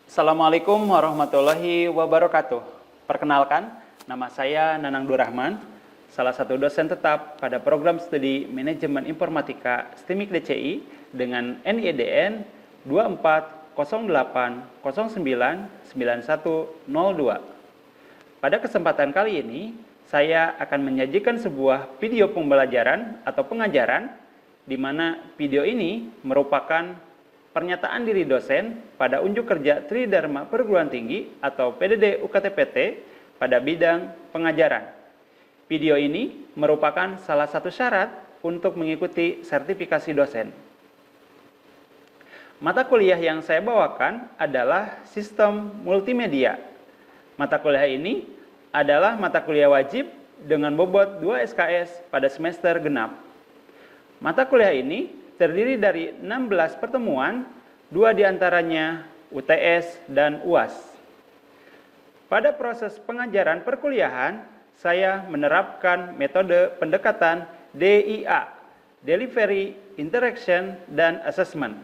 Assalamualaikum warahmatullahi wabarakatuh. Perkenalkan, nama saya Nanang Durrahman, salah satu dosen tetap pada program studi Manajemen Informatika STIMIK DCI dengan NIDN 2408099102. Pada kesempatan kali ini, saya akan menyajikan sebuah video pembelajaran atau pengajaran di mana video ini merupakan pernyataan diri dosen pada unjuk kerja Tridharma Perguruan Tinggi atau PDD UKT-PT pada bidang pengajaran. Video ini merupakan salah satu syarat untuk mengikuti sertifikasi dosen. Mata kuliah yang saya bawakan adalah sistem multimedia. Mata kuliah ini adalah mata kuliah wajib dengan bobot 2 SKS pada semester genap. Mata kuliah ini terdiri dari 16 pertemuan, 2 diantaranya UTS dan UAS. Pada proses pengajaran perkuliahan, saya menerapkan metode pendekatan DIA, Delivery, Interaction, dan Assessment.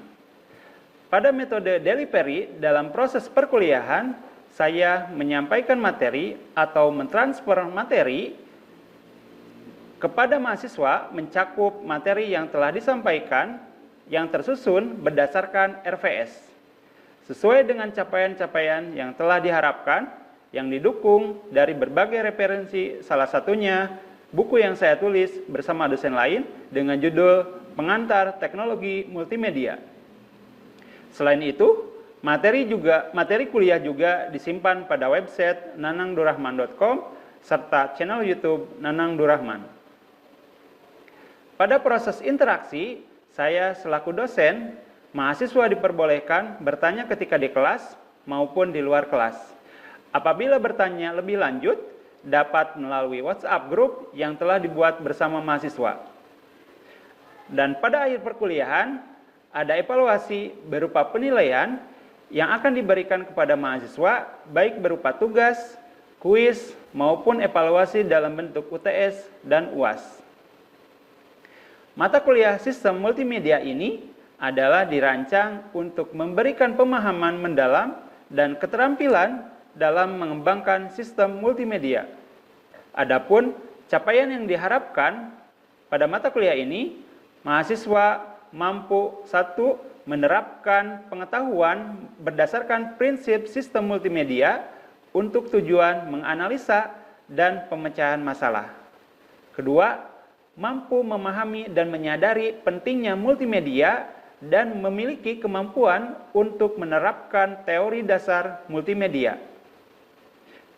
Pada metode delivery dalam proses perkuliahan, saya menyampaikan materi atau mentransfer materi kepada mahasiswa mencakup materi yang telah disampaikan yang tersusun berdasarkan RVS sesuai dengan capaian-capaian yang telah diharapkan yang didukung dari berbagai referensi, salah satunya buku yang saya tulis bersama dosen lain dengan judul Pengantar Teknologi Multimedia. Selain itu, materi kuliah juga disimpan pada website nanangdurrahman.com serta channel YouTube Nanang Durrahman. Pada proses interaksi, saya selaku dosen, mahasiswa diperbolehkan bertanya ketika di kelas maupun di luar kelas. Apabila bertanya lebih lanjut, dapat melalui WhatsApp group yang telah dibuat bersama mahasiswa. Dan pada akhir perkuliahan, ada evaluasi berupa penilaian yang akan diberikan kepada mahasiswa, baik berupa tugas, kuis, maupun evaluasi dalam bentuk UTS dan UAS. Mata kuliah sistem multimedia ini adalah dirancang untuk memberikan pemahaman mendalam dan keterampilan dalam mengembangkan sistem multimedia. Adapun capaian yang diharapkan pada mata kuliah ini, mahasiswa mampu 1. Menerapkan pengetahuan berdasarkan prinsip sistem multimedia untuk tujuan menganalisa dan pemecahan masalah. Kedua, mampu memahami dan menyadari pentingnya multimedia dan memiliki kemampuan untuk menerapkan teori dasar multimedia.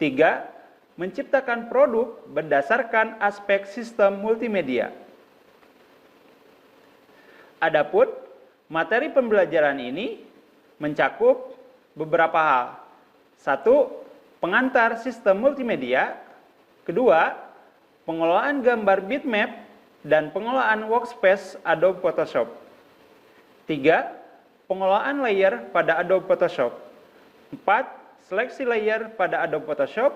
3. Menciptakan produk berdasarkan aspek sistem multimedia. Adapun materi pembelajaran ini mencakup beberapa hal. 1. Pengantar sistem multimedia. 2. Pengelolaan gambar bitmap dan pengelolaan workspace Adobe Photoshop. 3. Pengelolaan layer pada Adobe Photoshop. 4. Seleksi layer pada Adobe Photoshop.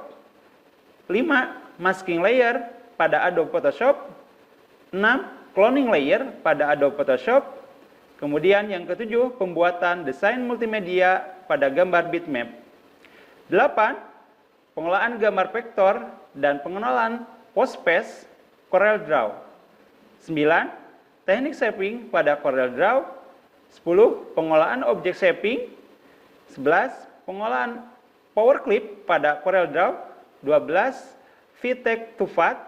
5. Masking layer pada Adobe Photoshop. 6. Cloning layer pada Adobe Photoshop. Kemudian yang ketujuh, pembuatan desain multimedia pada gambar bitmap. 8. Pengelolaan gambar vektor dan pengenalan postspace CorelDRAW. 9. Teknik shaping pada CorelDRAW. 10. Pengolahan objek shaping. 11. Pengolahan power clip pada CorelDRAW. 12. VTech to FAT.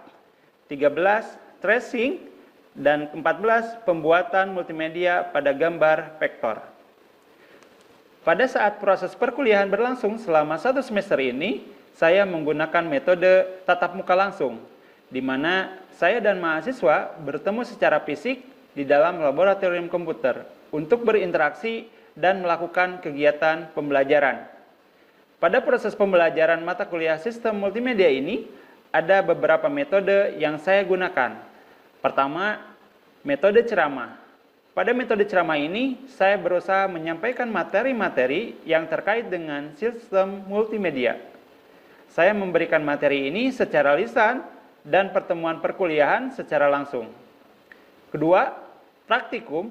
13. Tracing. Dan 14. Pembuatan multimedia pada gambar vektor. Pada saat proses perkuliahan berlangsung selama 1 semester ini, saya menggunakan metode tatap muka langsung, di mana saya dan mahasiswa bertemu secara fisik di dalam laboratorium komputer untuk berinteraksi dan melakukan kegiatan pembelajaran. Pada proses pembelajaran mata kuliah sistem multimedia ini, ada beberapa metode yang saya gunakan. Pertama, metode ceramah. Pada metode ceramah ini, saya berusaha menyampaikan materi-materi yang terkait dengan sistem multimedia. Saya memberikan materi ini secara lisan dan pertemuan perkuliahan secara langsung. Kedua, praktikum.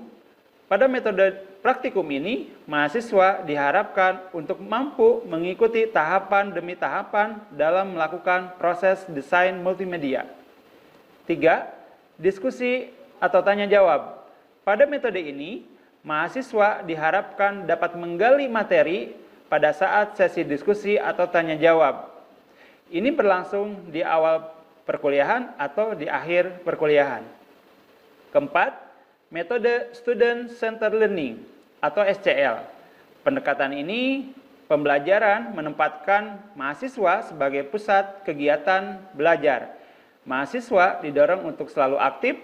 Pada metode praktikum ini, mahasiswa diharapkan untuk mampu mengikuti tahapan demi tahapan dalam melakukan proses desain multimedia. 3. Diskusi atau tanya jawab. Pada metode ini, mahasiswa diharapkan dapat menggali materi pada saat sesi diskusi atau tanya jawab. Ini berlangsung di awal perkuliahan atau di akhir perkuliahan. Keempat, metode Student Centered Learning atau SCL. Pendekatan ini, pembelajaran menempatkan mahasiswa sebagai pusat kegiatan belajar. Mahasiswa didorong untuk selalu aktif,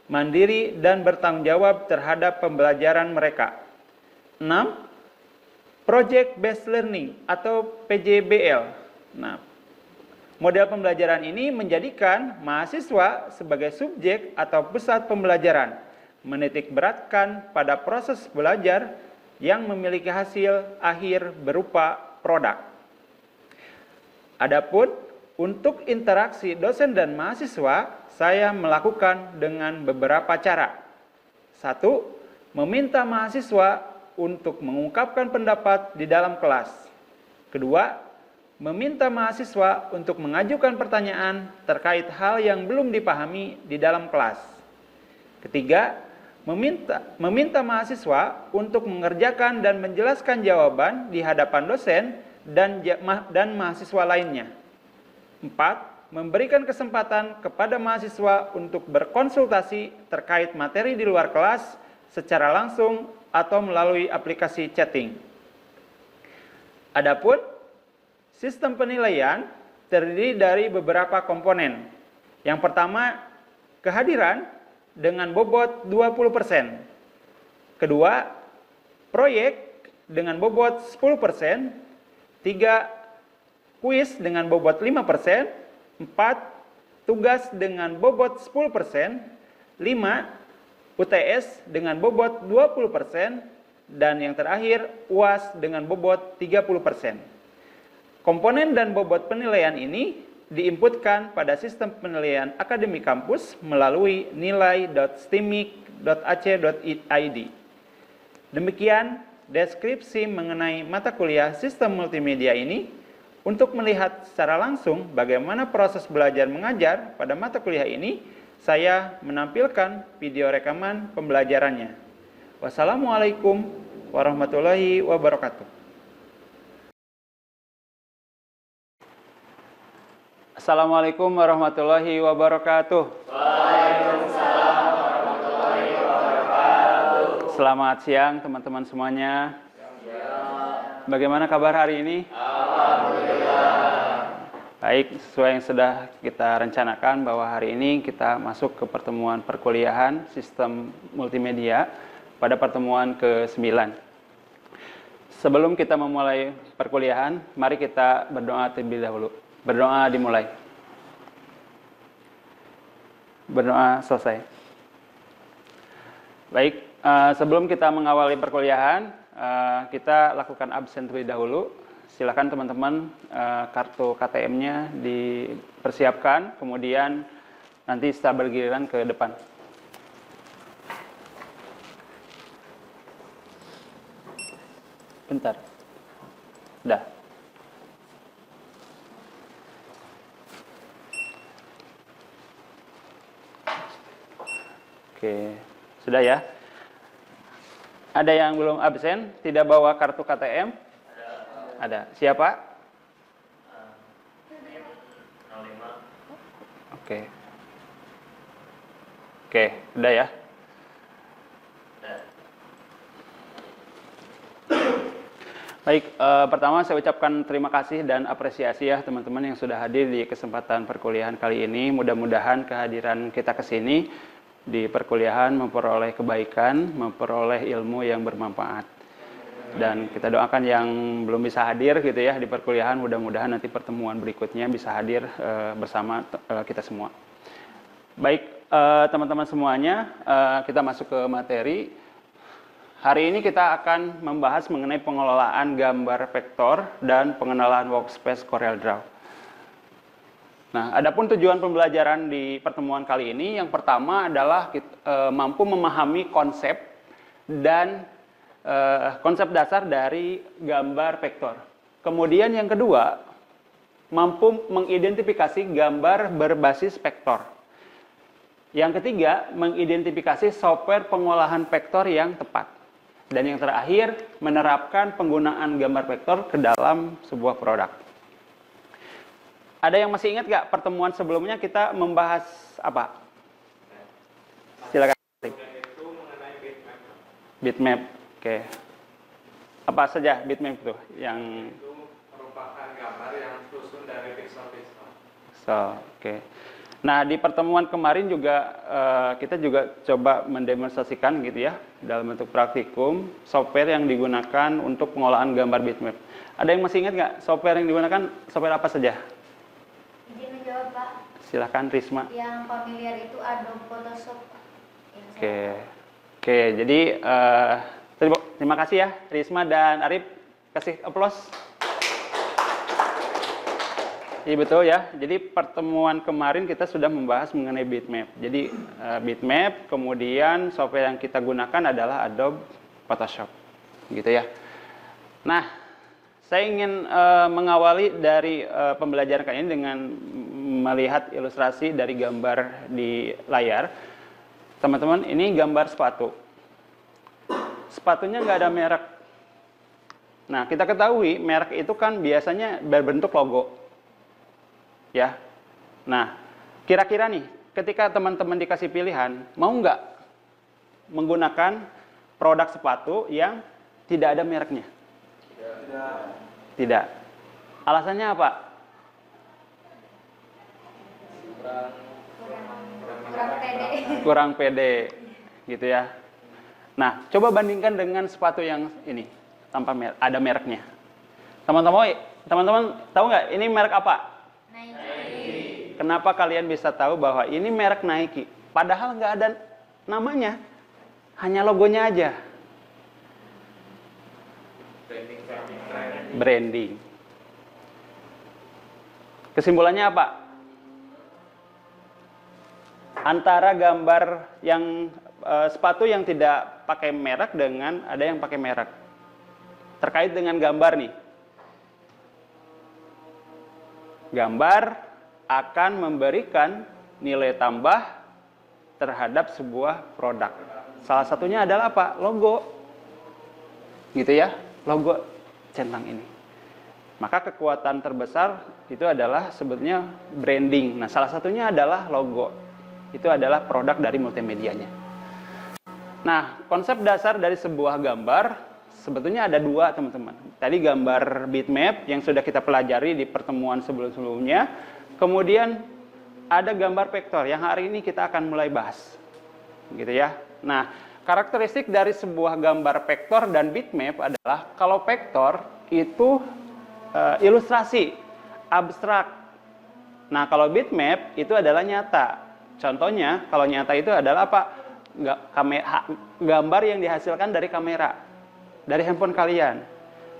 mandiri, dan bertanggung jawab terhadap pembelajaran mereka. 6. Project Based Learning atau PJBL. Nah, model pembelajaran ini menjadikan mahasiswa sebagai subjek atau pusat pembelajaran, menitik beratkan pada proses belajar yang memiliki hasil akhir berupa produk. Adapun untuk interaksi dosen dan mahasiswa, saya melakukan dengan beberapa cara. 1. Meminta mahasiswa untuk mengungkapkan pendapat di dalam kelas. Kedua, meminta mahasiswa untuk mengajukan pertanyaan terkait hal yang belum dipahami di dalam kelas. Ketiga, meminta mahasiswa untuk mengerjakan dan menjelaskan jawaban di hadapan dosen dan mahasiswa lainnya. 4. Memberikan kesempatan kepada mahasiswa untuk berkonsultasi terkait materi di luar kelas secara langsung atau melalui aplikasi chatting. Adapun sistem penilaian terdiri dari beberapa komponen. Yang pertama, kehadiran dengan bobot 20%. Kedua, proyek dengan bobot 10%. 3, kuis dengan bobot 5%. 4, tugas dengan bobot 10%. 5, UTS dengan bobot 20%. Dan yang terakhir, UAS dengan bobot 30%. Komponen dan bobot penilaian ini diinputkan pada sistem penilaian akademik kampus melalui nilai.stimik.ac.id. Demikian deskripsi mengenai mata kuliah sistem multimedia ini. Untuk melihat secara langsung bagaimana proses belajar mengajar pada mata kuliah ini, saya menampilkan video rekaman pembelajarannya. Wassalamualaikum warahmatullahi wabarakatuh. Assalamualaikum warahmatullahi wabarakatuh. Waalaikumsalam warahmatullahi wabarakatuh. Selamat siang teman-teman semuanya. Bagaimana kabar hari ini? Alhamdulillah. Baik, sesuai yang sudah kita rencanakan bahwa hari ini kita masuk ke pertemuan perkuliahan sistem multimedia pada pertemuan ke-9. Sebelum kita memulai perkuliahan, mari kita berdoa terlebih dahulu. Berdoa dimulai. Berdoa selesai. Baik, sebelum kita mengawali perkuliahan, kita lakukan absen terlebih dahulu. Silakan teman-teman kartu KTM-nya dipersiapkan, kemudian nanti setelah bergiliran ke depan. Bentar. Udah. Oke, sudah ya. Ada yang belum absen, tidak bawa kartu KTM? Ada. Siapa? 05. Oke. Oke, udah ya. Baik, pertama saya ucapkan terima kasih dan apresiasi ya teman-teman yang sudah hadir di kesempatan perkuliahan kali ini. Mudah-mudahan kehadiran kita ke sini di perkuliahan memperoleh kebaikan, memperoleh ilmu yang bermanfaat. Dan kita doakan yang belum bisa hadir gitu ya di perkuliahan, mudah-mudahan nanti pertemuan berikutnya bisa hadir bersama kita semua. Baik, teman-teman semuanya, kita masuk ke materi. Hari ini kita akan membahas mengenai pengelolaan gambar vektor dan pengenalan workspace CorelDRAW. Nah, adapun tujuan pembelajaran di pertemuan kali ini, yang pertama adalah mampu memahami konsep dan konsep dasar dari gambar vektor. Kemudian yang kedua, mampu mengidentifikasi gambar berbasis vektor. Yang ketiga, mengidentifikasi software pengolahan vektor yang tepat. Dan yang terakhir, menerapkan penggunaan gambar vektor ke dalam sebuah produk. Ada yang masih ingat nggak pertemuan sebelumnya kita membahas apa? Silakan. Itu mengenai bitmap. Bitmap. Oke. Apa saja bitmap itu? Yang Itu merupakan gambar yang susun dari pixel-pixel. oke. Nah, di pertemuan kemarin juga kita juga coba mendemonstrasikan gitu ya dalam bentuk praktikum software yang digunakan untuk pengolahan gambar bitmap. Ada yang masih ingat nggak software yang digunakan software apa saja? Izin menjawab, Pak. Silahkan Risma. Yang familiar itu Adobe Photoshop, Pak. Oke, jadi terima kasih ya Risma dan Arif, kasih aplaus. Iya betul ya. Jadi pertemuan kemarin kita sudah membahas mengenai bitmap. Jadi bitmap, kemudian software yang kita gunakan adalah Adobe Photoshop, gitu ya. Nah, saya ingin mengawali dari pembelajaran kali ini dengan melihat ilustrasi dari gambar di layar. Teman-teman, ini gambar sepatu. Sepatunya nggak ada merek. Nah, kita ketahui merek itu kan biasanya berbentuk logo. Ya, nah kira-kira nih ketika teman-teman dikasih pilihan, mau nggak menggunakan produk sepatu yang tidak ada mereknya? Tidak. Alasannya apa? Kurang pede. Kurang pede, gitu ya. Nah, coba bandingkan dengan sepatu yang ini tanpa merek, ada mereknya. Teman-teman tahu nggak ini merek apa? Nike. Kenapa kalian bisa tahu bahwa ini merek Nike? Padahal nggak ada namanya, hanya logonya aja. Branding. Kesimpulannya apa? Antara gambar yang sepatu yang tidak pakai merek dengan ada yang pakai merek. Terkait dengan gambar nih. Gambar akan memberikan nilai tambah terhadap sebuah produk. Salah satunya adalah apa? Logo. Gitu ya, logo centang ini. Maka kekuatan terbesar itu adalah sebetulnya branding. Nah, salah satunya adalah logo. Itu adalah produk dari multimedianya. Nah, konsep dasar dari sebuah gambar sebetulnya ada dua, teman-teman. Tadi gambar bitmap yang sudah kita pelajari di pertemuan sebelum-sebelumnya. Kemudian ada gambar vektor yang hari ini kita akan mulai bahas. Gitu ya. Nah, karakteristik dari sebuah gambar vektor dan bitmap adalah kalau vektor itu ilustrasi, abstrak. Nah, kalau bitmap itu adalah nyata. Contohnya, kalau nyata itu adalah apa? Gambar yang dihasilkan dari kamera, dari handphone kalian.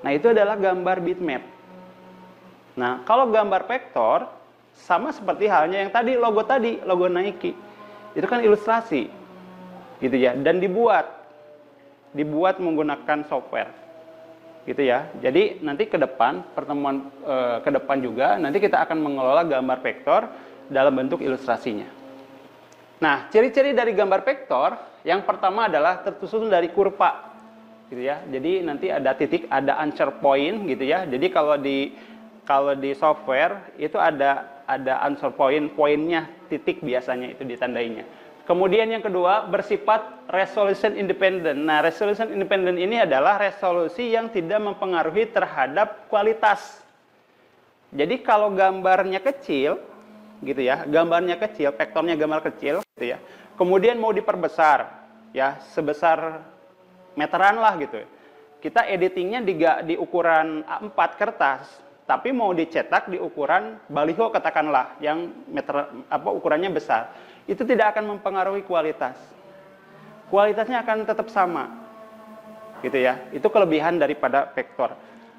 Nah, itu adalah gambar bitmap. Nah, kalau gambar vektor, sama seperti halnya yang tadi, logo Nike. Itu kan ilustrasi. Gitu ya, dan dibuat menggunakan software. Gitu ya. Jadi, nanti ke depan, pertemuan ke depan juga, nanti kita akan mengelola gambar vektor dalam bentuk ilustrasinya. Nah, ciri-ciri dari gambar vektor yang pertama adalah tersusun dari kurva, gitu ya. Jadi nanti ada titik, ada answer point, gitu ya. Jadi kalau di software itu ada answer point, poinnya titik biasanya itu ditandainya. Kemudian yang kedua bersifat resolution independent. Nah, resolution independent ini adalah resolusi yang tidak mempengaruhi terhadap kualitas. Jadi kalau gambarnya kecil, gitu ya, gambarnya kecil, vektornya gambar kecil, gitu ya. Kemudian mau diperbesar, ya, sebesar meteran lah gitu. Kita editingnya di ukuran A4 kertas, tapi mau dicetak di ukuran baliho katakanlah, yang ukurannya besar. Itu tidak akan mempengaruhi kualitas. Kualitasnya akan tetap sama, gitu ya. Itu kelebihan daripada vektor.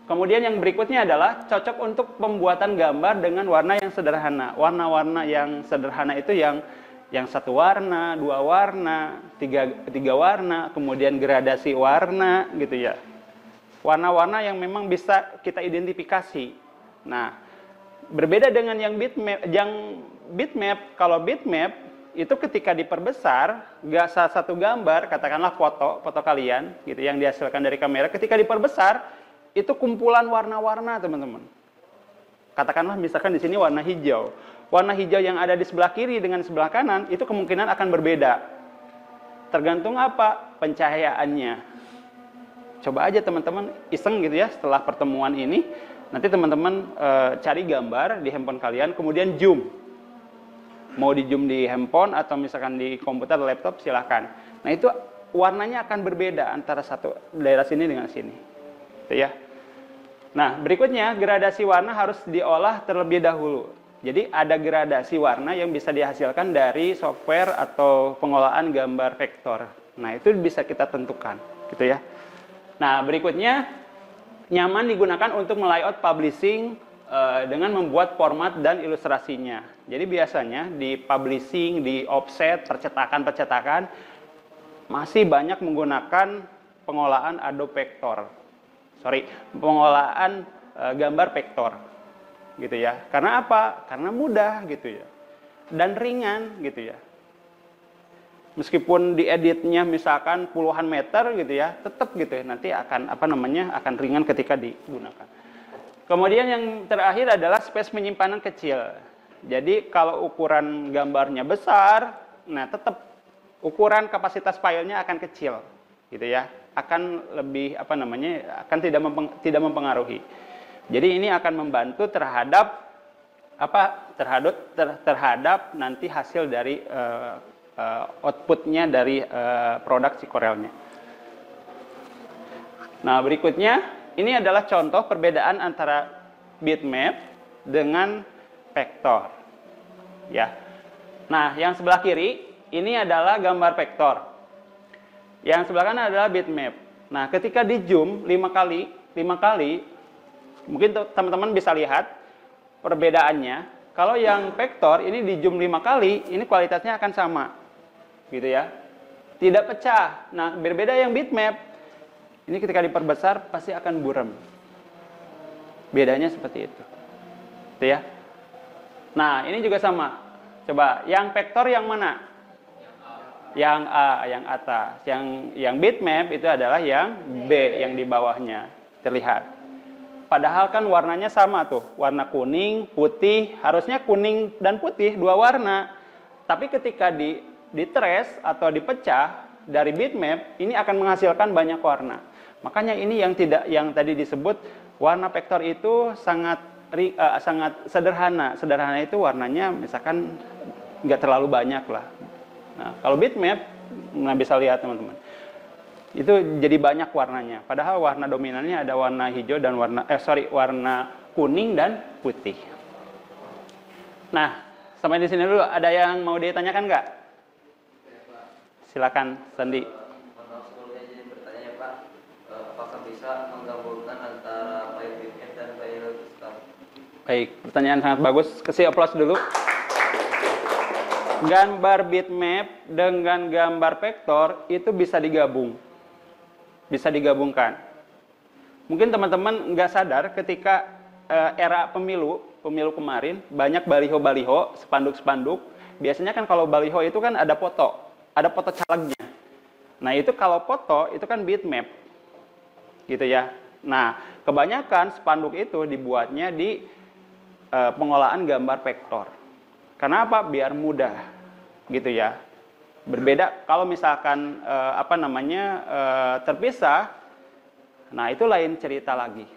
Kemudian yang berikutnya adalah cocok untuk pembuatan gambar dengan warna yang sederhana. Warna-warna yang sederhana itu yang Yang satu warna, dua warna, tiga warna, kemudian gradasi warna gitu ya. Warna-warna yang memang bisa kita identifikasi. Nah, berbeda dengan yang bitmap. Kalau bitmap itu ketika diperbesar, nggak satu gambar, katakanlah foto kalian gitu yang dihasilkan dari kamera, ketika diperbesar itu kumpulan warna-warna, teman-teman. Katakanlah misalkan di sini warna hijau. Warna hijau yang ada di sebelah kiri dengan sebelah kanan itu kemungkinan akan berbeda. Tergantung apa? Pencahayaannya. Coba aja teman-teman iseng gitu ya setelah pertemuan ini, nanti teman-teman cari gambar di handphone kalian, kemudian zoom. Mau di zoom di handphone atau misalkan di komputer, laptop, silahkan. Nah itu warnanya akan berbeda antara satu daerah sini dengan sini. Itu ya. Nah berikutnya gradasi warna harus diolah terlebih dahulu. Jadi ada gradasi warna yang bisa dihasilkan dari software atau pengolahan gambar vektor. Nah itu bisa kita tentukan, gitu ya. Nah berikutnya nyaman digunakan untuk melayout publishing dengan membuat format dan ilustrasinya. Jadi biasanya di publishing, di offset, percetakan masih banyak menggunakan pengolahan Adobe Vector. Pengolahan gambar vektor. Gitu ya. Karena apa? Karena mudah gitu ya. Dan ringan gitu ya. Meskipun dieditnya misalkan puluhan meter gitu ya, tetap gitu ya, nanti akan akan ringan ketika digunakan. Kemudian yang terakhir adalah space penyimpanan kecil. Jadi kalau ukuran gambarnya besar, nah tetap ukuran kapasitas filenya akan kecil, gitu ya. Akan lebih akan tidak mempengaruhi. Jadi ini akan membantu terhadap terhadap nanti hasil dari outputnya dari produk si Corelnya. Nah berikutnya ini adalah contoh perbedaan antara bitmap dengan vektor. Ya. Nah, yang sebelah kiri ini adalah gambar vektor. Yang sebelah kanan adalah bitmap. Nah, ketika di zoom 5 kali, mungkin teman-teman bisa lihat perbedaannya. Kalau yang vektor ini di zoom 5 kali, ini kualitasnya akan sama. Gitu ya. Tidak pecah. Nah, berbeda yang bitmap. Ini ketika diperbesar pasti akan buram. Bedanya seperti itu. Itu ya. Nah, ini juga sama. Coba, yang vektor yang mana? Yang A, yang atas. Yang bitmap itu adalah yang B, yang di bawahnya. Terlihat. Padahal kan warnanya sama tuh. Warna kuning, putih. Harusnya kuning dan putih, dua warna. Tapi ketika di trace atau dipecah dari bitmap, ini akan menghasilkan banyak warna. Makanya ini yang tadi disebut warna vektor itu sangat sederhana. Sederhana itu warnanya misalkan nggak terlalu banyak lah. Nah, kalau bitmap, bisa lihat teman-teman. Itu jadi banyak warnanya. Padahal warna dominannya ada warna hijau dan warna kuning dan putih. Nah, sampai di sini dulu. Ada yang mau ditanyakan nggak? Silakan, Sandi. Apakah bisa menggabungkan antara file bitmap dan file custom? Baik, pertanyaan sangat bagus. Kasih aplaus dulu. Gambar bitmap dengan gambar vektor itu bisa digabung. Bisa digabungkan. Mungkin teman-teman nggak sadar ketika era pemilu kemarin, banyak baliho-baliho, spanduk-spanduk. Biasanya kan kalau baliho itu kan ada foto calegnya. Nah itu kalau foto itu kan bitmap. Gitu ya. Nah, kebanyakan spanduk itu dibuatnya di pengolahan gambar vektor. Karena apa? Biar mudah. Gitu ya. Berbeda kalau misalkan terpisah. Nah, itu lain cerita lagi.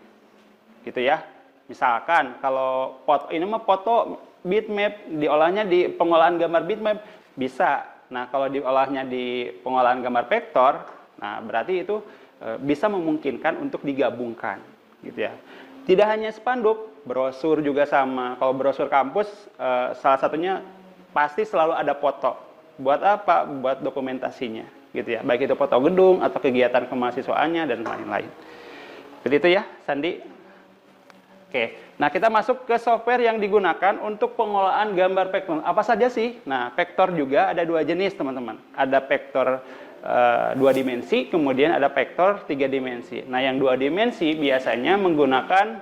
Gitu ya. Misalkan kalau foto bitmap diolahnya di pengolahan gambar bitmap bisa. Nah, kalau diolahnya di pengolahan gambar vektor, nah berarti itu bisa memungkinkan untuk digabungkan, gitu ya. Tidak hanya spanduk, brosur juga sama. Kalau brosur kampus, salah satunya pasti selalu ada foto. Buat apa? Buat dokumentasinya, gitu ya. Baik itu foto gedung atau kegiatan kemahasiswaannya dan lain-lain. Seperti itu ya, Sandi. Oke, nah kita masuk ke software yang digunakan untuk pengolahan gambar vektor. Apa saja sih? Nah, vektor juga ada dua jenis, teman-teman. Ada vektor 2 dimensi, kemudian ada vektor 3 dimensi. Nah, yang 2 dimensi biasanya menggunakan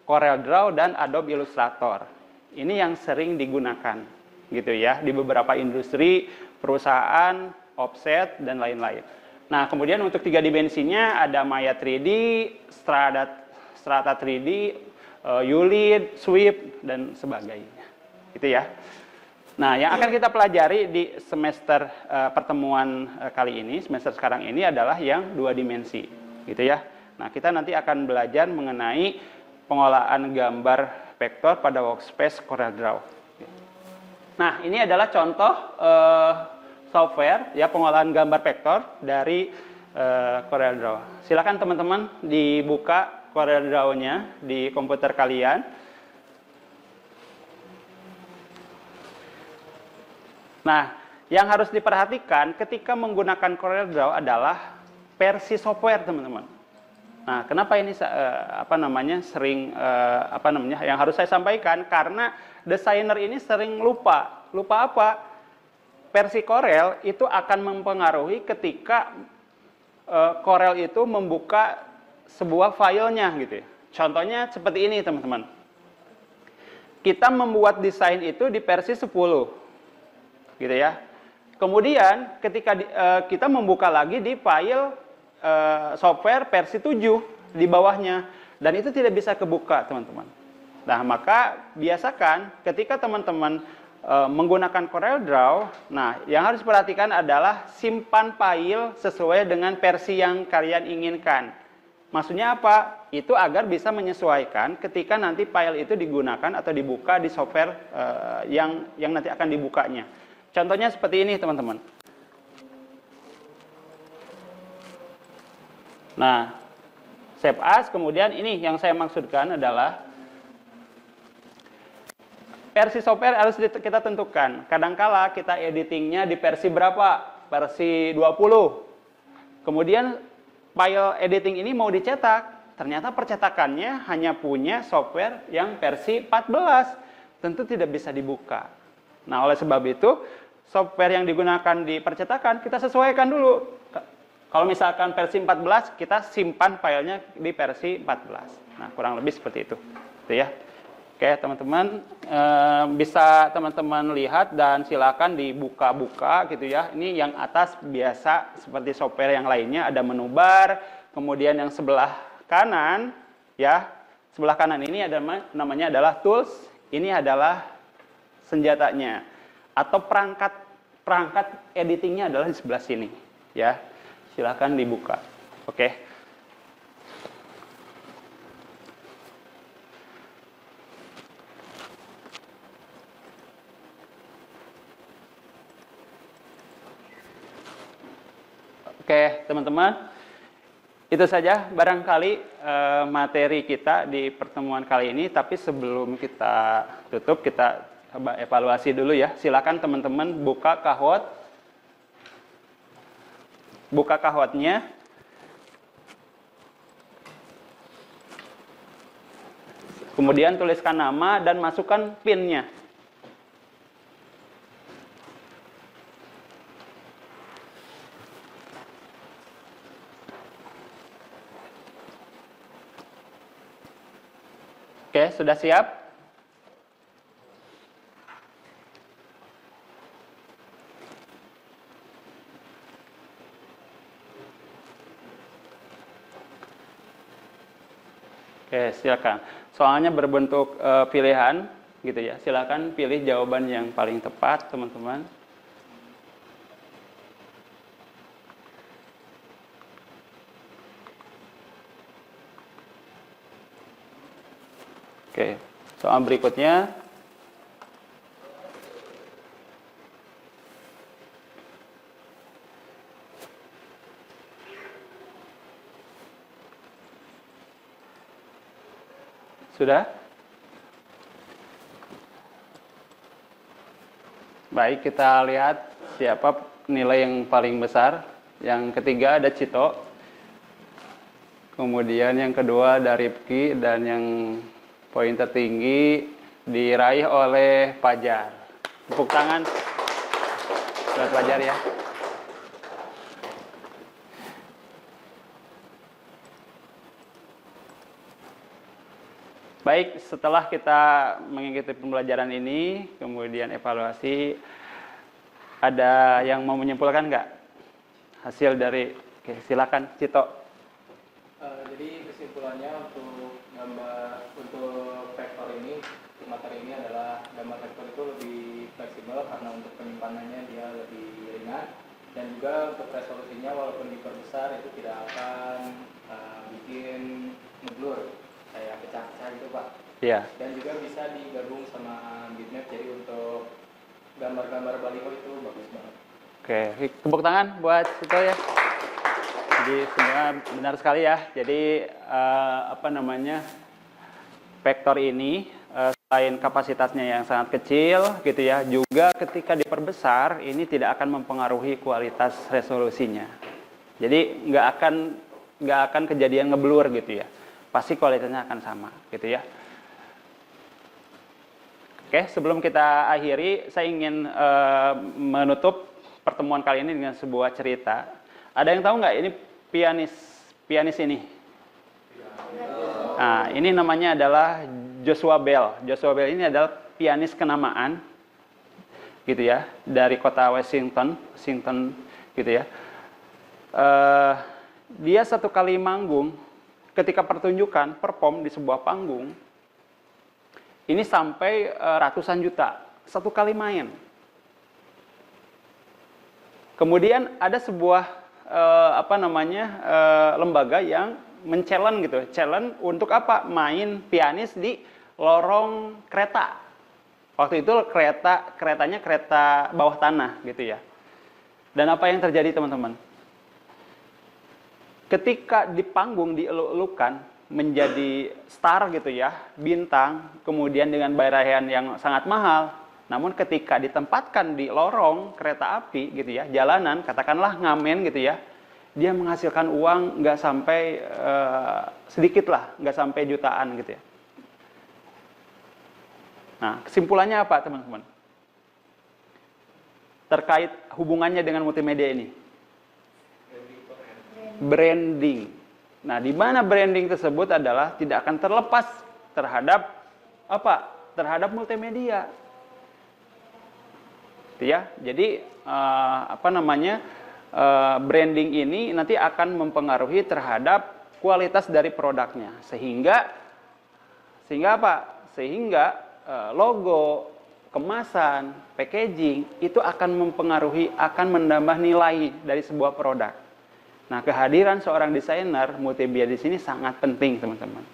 CorelDRAW dan Adobe Illustrator. Ini yang sering digunakan, gitu ya, di beberapa industri, perusahaan, offset, dan lain-lain. Nah, kemudian untuk 3 dimensinya ada Maya 3D, Strata 3D, ULID, Swift, dan sebagainya. Gitu ya. Nah, yang akan kita pelajari di semester pertemuan kali ini, semester sekarang ini adalah yang 2 dimensi. Gitu ya. Nah, kita nanti akan belajar mengenai pengolahan gambar vektor pada workspace CorelDRAW. Nah, ini adalah contoh software ya pengolahan gambar vektor dari CorelDRAW. Silakan teman-teman dibuka CorelDRAW-nya di komputer kalian. Nah, yang harus diperhatikan ketika menggunakan CorelDRAW adalah versi software, teman-teman. Nah, kenapa ini yang harus saya sampaikan, karena desainer ini sering lupa. Lupa apa? Versi Corel itu akan mempengaruhi ketika Corel itu membuka sebuah filenya gitu ya. Contohnya seperti ini, teman-teman. Kita membuat desain itu di versi 10. Gitu ya. Kemudian ketika kita membuka lagi di file software versi 7 di bawahnya, dan itu tidak bisa kebuka, teman-teman. Nah, maka biasakan ketika teman-teman menggunakan CorelDRAW, nah yang harus diperhatikan adalah simpan file sesuai dengan versi yang kalian inginkan. Maksudnya apa? Itu agar bisa menyesuaikan ketika nanti file itu digunakan atau dibuka di software yang nanti akan dibukanya. Contohnya seperti ini, teman-teman. Nah, save as, kemudian ini yang saya maksudkan adalah versi software harus kita tentukan. Kadangkala kita editingnya di versi berapa? Versi 20. Kemudian file editing ini mau dicetak, ternyata percetakannya hanya punya software yang versi 14. Tentu tidak bisa dibuka. Nah, oleh sebab itu, software yang digunakan di percetakan kita sesuaikan dulu. Kalau misalkan versi 14, kita simpan filenya di versi 14. Nah, kurang lebih seperti itu. Gitu ya. Oke, teman-teman, bisa teman-teman lihat dan silakan dibuka-buka gitu ya. Ini yang atas biasa seperti software yang lainnya, ada menu bar, kemudian yang sebelah kanan ya. Sebelah kanan ini ada namanya adalah tools, ini adalah senjatanya atau perangkat editingnya adalah di sebelah sini ya. Silakan dibuka. Oke. Oke, teman-teman, itu saja barangkali materi kita di pertemuan kali ini. Tapi sebelum kita tutup, kita coba evaluasi dulu ya. Silakan teman-teman buka kahotnya. Kemudian tuliskan nama dan masukkan PIN-nya. Oke, sudah siap? Oke, silakan. Soalnya berbentuk pilihan, gitu ya. Silakan pilih jawaban yang paling tepat, teman-teman. Oke, soal berikutnya. Sudah? Baik, kita lihat siapa nilai yang paling besar. Yang ketiga ada Cito. Kemudian yang kedua ada Rifki, dan yang Poin tertinggi diraih oleh Fajar. Tepuk tangan buat Fajar ya. Baik, setelah kita mengikuti pembelajaran ini, kemudian evaluasi, ada yang mau menyimpulkan nggak hasil dari? Oke, silakan Cito. Jadi kesimpulannya untuk vektor ini, materi ini adalah gambar vektor itu lebih fleksibel karena untuk penyimpanannya dia lebih ringan, dan juga untuk resolusinya walaupun diperbesar itu tidak akan bikin ngeblur kayak pecah-pecah gitu Pak. Iya. Dan juga bisa digabung sama bitmap, jadi untuk gambar-gambar baliho itu bagus banget. Oke, tepuk tangan buat Cito ya. Jadi semua benar sekali ya. Jadi vektor ini selain kapasitasnya yang sangat kecil gitu ya, juga ketika diperbesar ini tidak akan mempengaruhi kualitas resolusinya. Jadi nggak akan kejadian ngeblur gitu ya. Pasti kualitasnya akan sama gitu ya. Oke, sebelum kita akhiri, saya ingin menutup pertemuan kali ini dengan sebuah cerita. Ada yang tahu nggak ini pianis ini? Nah, ini namanya adalah Joshua Bell. Joshua Bell ini adalah pianis kenamaan, gitu ya, dari kota Washington gitu ya. Dia satu kali manggung, ketika pertunjukan, perform di sebuah panggung, ini sampai ratusan juta, satu kali main. Kemudian ada sebuah lembaga yang men-challenge gitu, challenge untuk apa? Main pianis di lorong kereta. Waktu itu keretanya kereta bawah tanah gitu ya. Dan apa yang terjadi teman-teman? Ketika di panggung dieluk-elukan menjadi star gitu ya, bintang, kemudian dengan bayaran yang sangat mahal. Namun ketika ditempatkan di lorong kereta api gitu ya, jalanan, katakanlah ngamen gitu ya, dia menghasilkan uang nggak sampai sedikit lah, nggak sampai jutaan gitu ya. Nah, kesimpulannya apa teman-teman? Terkait hubungannya dengan multimedia ini? Branding. Nah, di mana branding tersebut adalah tidak akan terlepas terhadap apa? Terhadap multimedia. Ya, jadi branding ini nanti akan mempengaruhi terhadap kualitas dari produknya, sehingga apa? Sehingga logo, kemasan, packaging itu akan mempengaruhi, akan menambah nilai dari sebuah produk. Nah, kehadiran seorang desainer multimedia di sini sangat penting, teman-teman.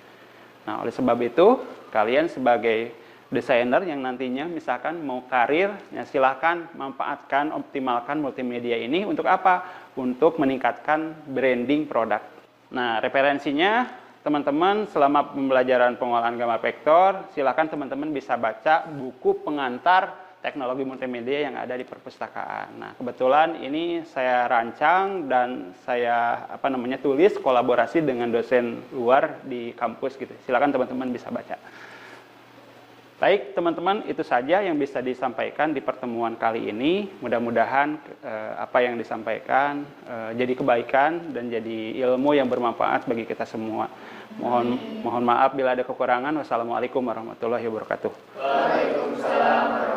Nah, oleh sebab itu, kalian sebagai desainer yang nantinya misalkan mau karir, ya silahkan manfaatkan, optimalkan multimedia ini untuk apa? Untuk meningkatkan branding produk. Nah, referensinya teman-teman selama pembelajaran pengolahan gambar vektor, silahkan teman-teman bisa baca buku pengantar teknologi multimedia yang ada di perpustakaan. Nah, kebetulan ini saya rancang dan saya tulis kolaborasi dengan dosen luar di kampus gitu. Silakan teman-teman bisa baca. Baik, teman-teman, itu saja yang bisa disampaikan di pertemuan kali ini. Mudah-mudahan apa yang disampaikan jadi kebaikan dan jadi ilmu yang bermanfaat bagi kita semua. Mohon maaf bila ada kekurangan. Wassalamualaikum warahmatullahi wabarakatuh. Waalaikumsalam.